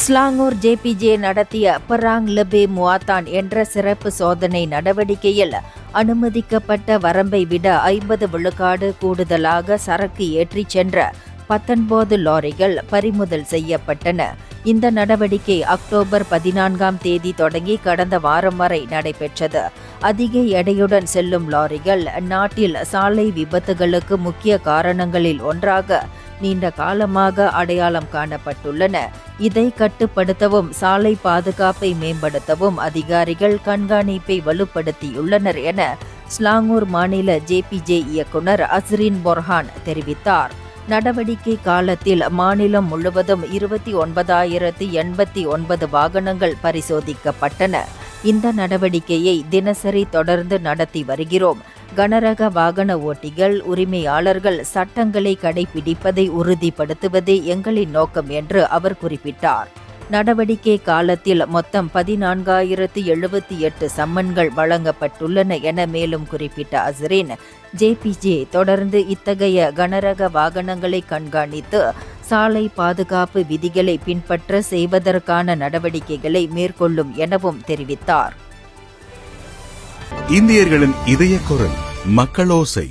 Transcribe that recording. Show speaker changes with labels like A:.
A: Selangor JPJ நடத்திய பராங் லெபே முவாத்தான் என்ற சிறப்பு சோதனை நடவடிக்கையில் அனுமதிக்கப்பட்ட வரம்பை விட 50 விழுக்காடு கூடுதலாக சரக்கு ஏற்றிச் சென்ற 19 லாரிகள் பறிமுதல் செய்யப்பட்டன. இந்த நடவடிக்கை அக்டோபர் 14ஆம் தேதி தொடங்கி கடந்த வாரம் வரை நடைபெற்றது. அதிக எடையுடன் செல்லும் லாரிகள் நாட்டில் சாலை விபத்துகளுக்கு முக்கிய காரணங்களில் ஒன்றாக நீண்ட காலமாக அடையாளம் காணப்பட்டுள்ளன. இதை கட்டுப்படுத்தவும் சாலை பாதுகாப்பை மேம்படுத்தவும் அதிகாரிகள் கண்காணிப்பை வலுப்படுத்தியுள்ளனர் என ஸ்லாங்கூர் மாநில ஜேபிஜே இயக்குனர் அஸ்ரின் பொர்ஹான் தெரிவித்தார். நடவடிக்கை காலத்தில் மாநிலம் முழுவதும் 29,089 வாகனங்கள் பரிசோதிக்கப்பட்டன. இந்த நடவடிக்கையை தினசரி தொடர்ந்து நடத்தி வருகிறோம். கனரக வாகன ஓட்டிகள், உரிமையாளர்கள் சட்டங்களை கடைபிடிப்பதை உறுதிப்படுத்துவதே எங்களின் நோக்கம் என்று அவர் குறிப்பிட்டார். நடவடிக்கை காலத்தில் மொத்தம் 14,078 சம்மன்கள் வழங்கப்பட்டுள்ளன என மேலும் குறிப்பிட்ட அஸ்ரின், ஜேபிஜே தொடர்ந்து இத்தகைய கனரக வாகனங்களை கண்காணித்து சாலை பாதுகாப்பு விதிகளை பின்பற்ற செய்வதற்கான நடவடிக்கைகளை மேற்கொள்ளும் எனவும் தெரிவித்தார்.
B: இந்தியர்களின் இதய குரல் மக்களோசை.